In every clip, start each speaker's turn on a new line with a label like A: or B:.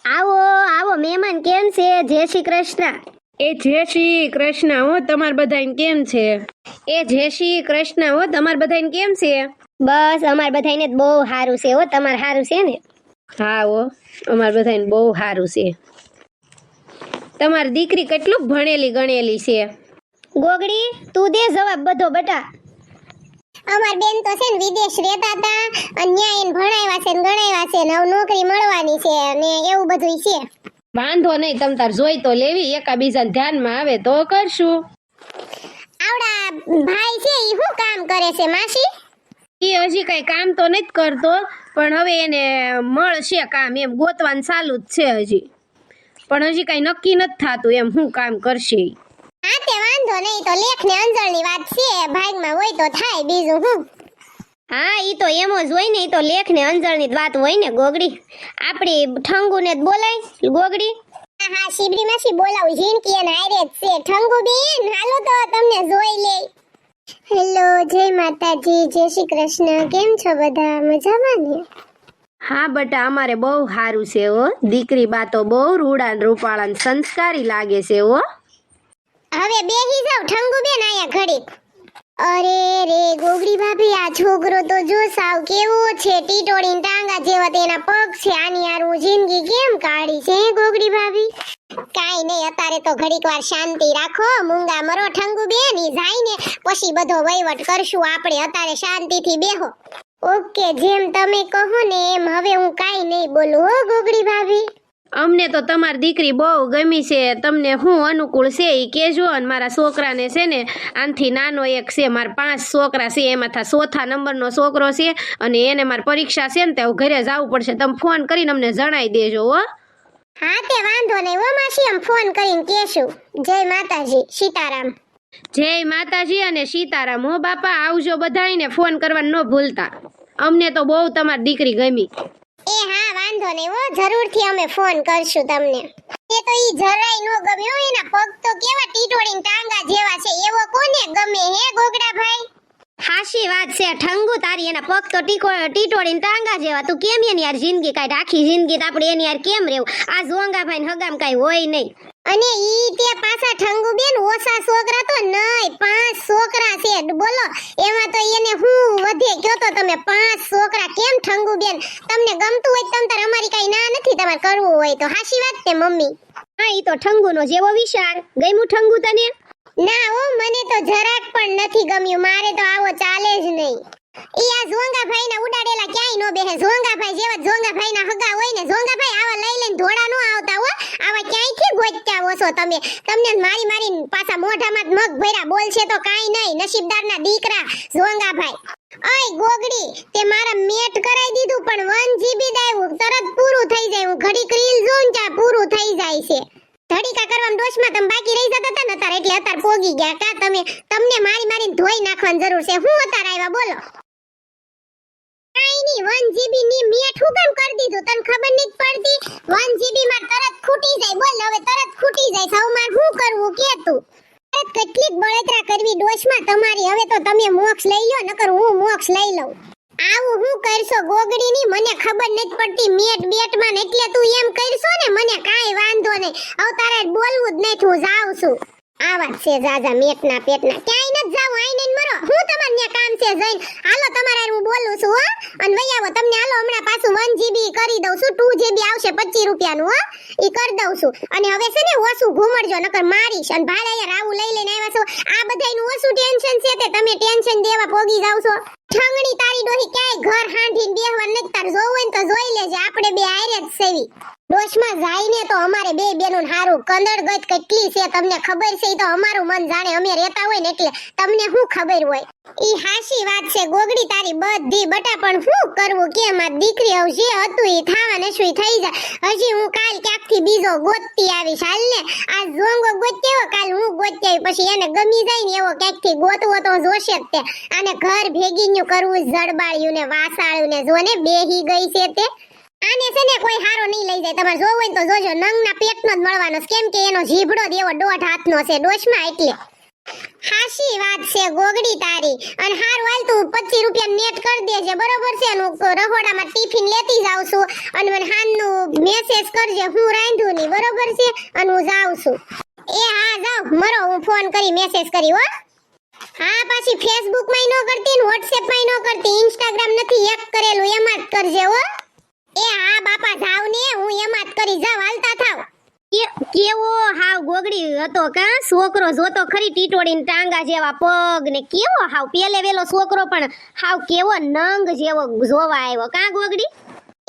A: આવો આવો મહેમાન, કેમ છે? જય શ્રી કૃષ્ણ.
B: એ જય શ્રી કૃષ્ણ હો. તમાર બધાને કેમ છે? એ જય શ્રી કૃષ્ણ હો. તમાર બધાને કેમ છે?
A: બસ અમાર બધાને બહુ સારું છે હો. તમારે સારું છે ને?
B: હા હો, અમાર બધાને બહુ સારું છે. તમારી દીકરી કેટલું ભણેલી ગણેલી છે?
A: ગોગડી, તું દે જવાબ બધો બેટા.
C: અમાર બેન તો છે ને વિદેશ રહેતા હતા અને ન્યા એને ભણાવ્યા છે ને ગણાવ્યા છે ને હવે નોકરી મળવાની છે ને એવું બધું છે.
B: વાંધો નહીં, તમ તાર જોઈ તો લેવી, એકાબીજાને ધ્યાનમાં આવે તો કરશું.
C: આવડા ભાઈ છે ઈ શું કામ કરે છે માસી?
B: એ હજી કઈ કામ તો નથી કરતો, પણ હવે એને મળશે કામ, એમ ગોતવાનું ચાલુ જ છે હજી, પણ હજી કઈ નક્કી નથી થતું એમ શું કામ કરશે ઈ.
C: હા તે વાંધો નહીં, તો લેખ ને અંજળની વાત છે, ભાગમાં હોય તો થાય, બીજું શું.
A: હા, ઈ તો એમ જ હોય ને, ઈ તો લેખ ને અંજળની જ વાત હોય ને ગોગડી. આપણી ઠંગુને જ બોલાય ગોગડી.
C: હા હા, શિબરી માસી બોલાવું, જીનકી અને હારે જ છે. ઠંગુ બેન હાલો તો તમને જોઈ લે. હેલો, જય માતાજી, જય શ્રી કૃષ્ણ. કેમ છો બધા? મજામાં ને?
B: હા બટા, અમારે બહુ સારું છે હો. દીકરી બા તો બહુ રૂડા ને રૂપાળા ને સંસ્કારી લાગે છે હો.
C: હવે બેહી જાવ ઠંગુ બેન આયા ઘડીક. અરે રે ગોગડી ભાભી, આ છોકરો તો જો સાવ કેવો છે, ટીટોડીન ટાંગા જેવા તેના પગ છે. આની હારું જિંદગી કેમ કાઢી છે ગોગડી ભાભી? કાઈ નહીં, અત્યારે તો ઘડીક વાર શાંતિ રાખો, મૂંગા મરો ઠંગુ બેન. ઈ જાય ને પછી બધો વહીવટ કરશું આપણે, અત્યારે શાંતિથી બેહો. ઓકે, જેમ તમે કહો ને એમ. હવે હું કાઈ નહીં બોલું હો ગોગડી ભાભી.
B: અમને તો તમારી દીકરી બહુ ગમી છે. તમને શું અનુકૂળ છે એ કહેજો. અને મારા છોકરાને છે ને આનથી નાનો એક છે, મારા 5 છોકરા છે, એમાંથી 4થા નંબરનો છોકરો છે, અને એને મારી પરીક્ષા છે ને તો ઘરે જવું પડશે. તમે ફોન કરીને અમને જણાવી દેજો હો.
C: હા તે વાંધો નહીં હો માસી, આમ ફોન કરીને કહેશું. જય માતાજી, સીતારામ.
B: જય માતાજી અને સીતારામ હો બાપા. આવજો બધાયને, ફોન કરવાનું ન ભૂલતા. અમને તો બહુ તમારી દીકરી ગમી.
C: એ હા, વાંધો નહીં હો, જરૂરથી અમે ફોન કરશું તમને. એ તો ઈ જરાય નો ગમ્યો, એના પગ તો કેવા ટીટોડીન ટાંગા જેવા છે, એવો કોને ગમે હે ગોગડા ભાઈ?
A: હાશી વાત છે ઠંગુ તારી, એના પગ તો ટીટોડીને ટાંગા જેવા. તું કેમ એની યાર જિંદગી કાઢ, આખી જિંદગી તો આપણે એની યાર કેમ રહેવું? આ જોંગાભાઈ ને હગામ કાઈ હોય નહીં.
C: અને ઈ તે પાછા ઠંગુ બેન ઓછા છોકરા તો નહીં, 5 છોકરા છે બોલો. એમાં તો એને હું વધે કયો તો તમે? 5 છોકરા કેમ ઠંગુ બેન? તમને ગમતું હોય તમ તાર, અમારી કઈ ના નથી, તમારે કરવું હોય તો. હાશી વાત તે મમ્મી.
A: હા, ઈ તો ઠંગુનો જેવો વિચાર. ગમ્યું ઠંગુ તને?
C: ના હો, મને તો જરાક પણ નથી ગમ્યું. મારે તો આવો ચાલે જ નહીં. ઈ આ ઝોંગાભાઈ ના ઉડાડેલા ક્યાંય નો બેહે. ઝોંગાભાઈ જેવા ઝોંગાભાઈ ના હગા હોય ને, ઝોંગાભાઈ આવા લઈ લઈને ધોડા નો આવતા હો. આવા ક્યાંયથી ગોત્યા હો છો તમે? તમને મારી મારી પાછા મોઢામાં મગ ભર્યા. બોલશે તો કાઈ નહીં, નસીબદારના દીકરા ઝોંગાભાઈ. ઓય ગોગડી, તે મારા મેટ કરાઈ દીધું, પણ 1 GB દાવ્યું, તરત પૂરું થઈ જાય. હું ઘડીક રીલ જોઉં ત્યાં પૂરું થઈ જાય છે. ધડીકા કરવામાં ડોશમાં તમે બાકી રહી જતા હતા ને તાર, એટલે અતાર પોગી ગયા કા તમે? તમને મારી મારીને ધોઈ નાખવાની જરૂર છે. હું અતાર આવ્યા બોલો? કાઈ નહીં, 1 GB ની મેટ હું કેમ કરી દીધું તને ખબર નથી પડતી? 1 GB માં તરત ખૂટી જાય. બોલ હવે, તરત ખૂટી જાય. સૌમાં શું કરવું કે તું? કેટલીક બળતરા કરવી ડોશમાં તમારી. હવે તો તમે મોક્ષ લઈ લો, નકર હું મોક્ષ લઈ લઉં. આવું હું કરશો ગોગડીની? મને ખબર નથી પડતી મેટ બેટમાં, એટલે તું એમ કરશો ને? મને કાઈ વાંધો નહીં, હવે તારે બોલવું જ નહીં, હું જાઉં છું. આવા છે જાજા મેટના પેટના. ક્યાંય નથી જાવ, આઈને મરો. હું તમારે ન્યા કામ છે જઈને. હાલો, તમારે હું બોલું છું હો. અને વઈ આવો તમને. હાલો, હમણાં પાછું 1 GB કરી દઉં છું. 2 GB આવશે 25 રૂપિયાનું હો, ઈ કરી દઉં છું. અને હવે છે ને ઓછું ઘુમડજો, નકર મારીશ. અને ભાડે અહીંયા રાવું લઈ લઈને આવ્યા છો. આ બધાયનું ઓછું ટેન્શન છે તે તમે ટેન્શન દેવા પોગી જાવ છો. ઠંગણી તારી ડોહી ક્યાંય ઘર હાંધીને બેહવા નથી. તાર જોવું હોય ને તો જોઈ લેજે, આપણે બે આયરે જ સેવી. ડોશમાં જાઈને તો અમારે બે બેનું હારું કંદડ ગત કેટલી છે તમને ખબર છે? ઈ તો અમારું મન જાણે, અમે રહેતા હોય ને એટલે તમને શું ખબર હોય? ઈ હાશી વાત છે ગોગડી તારી બધી બટા, પણ શું કરવું કે મારી દીકરી હવે જે હતું ઈ થાવા નશું થઈ જાય. હજી હું કાલ ક્યાંકથી બીજો ગોતતી આવીશ. હાલ ને આ ઝોંગો ગોત્યો, કાલ હું ગોત્યા, પછી એને ગમી જાય ને એવો ક્યાંકથી ગોતવો તો જોશે જ તે. આને ઘર ભેગીનું કરવું, જડબાળ્યું ને વાસાળ્યું ને, જો ને બેહી ગઈ છે તે. આને છે ને કોઈ હારો નહીં લઈ જાય. તમારે જોવું હોય તો જોજો, નંગના પેટનો જ મળવાનો છે, કેમ કે એનો જીભડો જ એવો 1.5 હાથનો છે ડોશમાં, એટલે હાશી વાત છે ગોગડી તારી. અને હારું હાલ તું 25 રૂપિયા નેટ કરી દેજે બરોબર છે. હું રહોડામાં ટિફિન લેતી જાઉં છું અને મને હાનનું મેસેજ કરજે હું રાંધું ની બરોબર છે અને હું જાઉં છું. એ હા જાવ મરો હું ફોન કરી મેસેજ કરી હો. હા પાછી ફેસબુક માં નો કરતી ને વોટ્સએપ માં નો કરતી, ઇન્સ્ટાગ્રામ નથી એક કરેલું એમાં જ કરજે હો. એ હા બાપા જાવ ને હું એમાં જ કરી જાવ હાલતા થાવ.
A: કેવો હાવ ગોગડી હતો કા છોકરો જોતો ખરી ટીટોડીને ટાંગા જેવા પગ ને કેવો હાવ પેલે વેલો છોકરો પણ હાવ કેવો નંગ જેવો જોવા આવ્યો કા ગોગડી.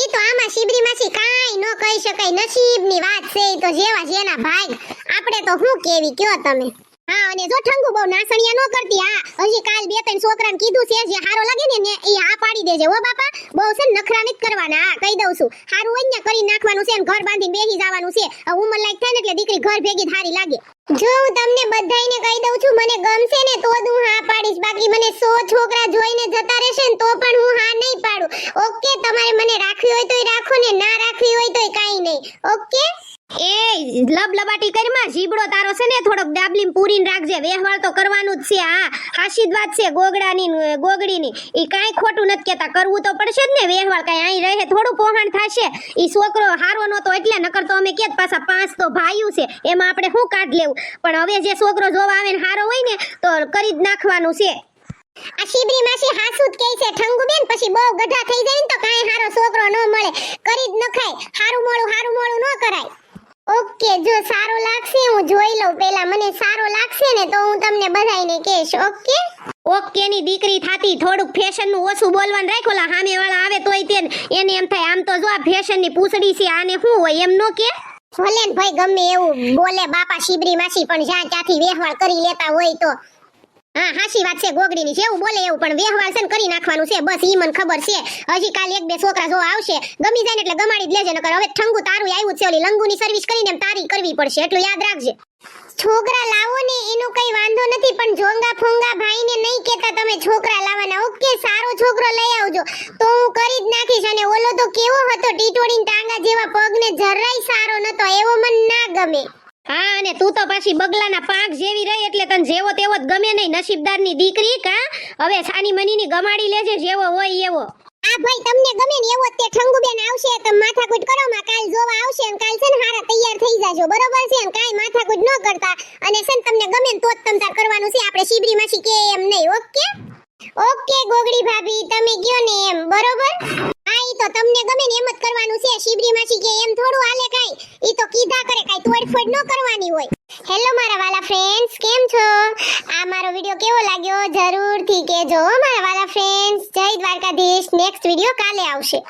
C: ઈ તો આમાં શિબરી માસી કાઈ ન કહી શકાય, નસીબની વાત છે. ઈ તો જેવા જેના ભાગ, આપણે તો હું કેવી કયો તમે. હા અને જો ઠંગુ બહુ નાસણિયા નો કરતી. હા હજી કાલ બે ત્રણ છોકરાને કીધું છે જે હારો લાગે ને ઈ આ પાડી દેજે હો બાપા. બહુ છે ને નખરા નથી કરવાના. હા કહી દઉં છું, હારું હોય ને કરી નાખવાનું છે ને ઘર બાંધીને બેસી જવાનું છે. ઉંમર લાયક થાય ને એટલે દીકરી ઘર ભેગી થારી લાગે. જો હું તમને બધાયને કહી દઉં છું, મને ગમશે ને તો જ હું હા પાડીશ, બાકી મને 100 છોકરા જોઈને જતા રહેશે ને તો પણ હું હા નહીં પાડું. ઓકે તમારે મને રાખવી હોય તોય રાખો ને ના રાખવી હોય તોય કાઈ નહીં. ઓકે
A: એ લબલબાટી કરીમાં જીબડો તારો છે ને થોડોક ડાબલીમ પૂરીને રાખજે. વેહવાળ તો કરવાનું જ છે. હા હાશી જ વાત છે ગોગડીની. ઈ કાઈ ખોટું નથી કેતા, કરવું તો પડશે જ ને વેહવાળ. કાઈ અહીં રહે થોડું પોહણ થશે. ઈ છોકરો હારો નતો એટલે નકર તો અમે કેત પાછા 5 તો ભાઈયું છે એમાં આપણે શું કાઢ લેવું. પણ હવે જે છોકરો જોવા આવે ને હારો હોય ને તો કરી જ નાખવાનું છે.
C: આ શિબરી માસી હાસુ જ કહે છે ઠંગુ બેન, પછી બહુ ગઢા થઈ જાય ને તો કાઈ હારો છોકરો ન મળે. કરી જ નખાય. હારું મોળું ન કરાય. ઓકે જો સારો લાગશે હું જોઈ લઉં પેલા. મને સારો લાગશે ને તો હું તમને બધાયને કહીશ. ઓકે
A: ઓકે ની દીકરી થાતી થોડુંક ફેશન નું ઓછું બોલવાનું રાખોલા. સામે વાળા આવે તોય એને એમ થાય આમ તો જો આ ફેશન ની પૂછડી છે આને શું હોય એમ નો કે.
C: ભલે ને ભાઈ ગમે એવું બોલે બાપા શિબરી માસી, પણ જ્યાં ત્યાંથી વેહવાળ કરી લેતા હોય તો. હા હાશી વાત છે ગોગડીની, જેવું બોલે એવું પણ વેહવાળ છે ને કરી નાખવાનું છે બસ. ઈ મને ખબર છે. હજી કાલ એક બે છોકરા જો આવશે ગમી જાય ને એટલે ગમાડી જ લેજે. નકર હવે ઠંગુ તારું આવ્યું છે, ઓલી લંગુની સર્વિસ કરીને એમ તારી કરવી પડશે એટલું યાદ રાખજે. છોકરા લાવો ને એનો કઈ વાંધો નથી, પણ જોંગા ફોંગા ભાઈને નહીં કેતા તમે છોકરા લાવવાના. ઓકે સારો છોકરો લઈ આવજો તો હું કરી જ નાખીશ. અને ઓલો તો કેવો હતો ટીટોડીને ટાંગા જેવા પગને જરાય સારો નતો, એવો મને ના ગમે.
A: હા અને તું તો પાછી બગલાના પાંખ જેવી રહી એટલે તને જેવો તેવો જ ગમે નહીં. નસીબદારની દીકરી કા હવે સાની મનીની ગમાડી લેજે જેવો હોય એવો.
C: આ ભાઈ તમને ગમે ને એવો તે ઠંગુબેન આવશે તો માથાકૂટ કરો માં. કાલ જોવા આવશે અને કાલ છે ને હારા તૈયાર થઈ જાજો બરોબર છે. અને કાઈ માથાકૂટ ન કરતા. અને છે ને તમને ગમે ને તો જ તમતાર કરવાનું છે. આપણે શિબરી માસી કે એમ નહીં. ઓકે ઓકે ગોગડી ભાભી તમે કયો ને એમ બરોબર. હા ઈ તો તમને ગમે ને એમ જ કરવાનું છે. શિબરી માસી કે એમ થોડું હાલે કાઈ. ઈ તો કીધા કરે, કાઈ તોડફોડ ન કરવાની હોય. હેલો મારા વાલા ફ્રેન્ડ્સ, કેમ છો? આ મારો વિડિયો કેવો લાગ્યો જરૂરથી કહેજો મારા વાલા ફ્રેન્ડ્સ. જય દ્વારકાધીશ. નેક્સ્ટ વિડિયો કાલે આવશે.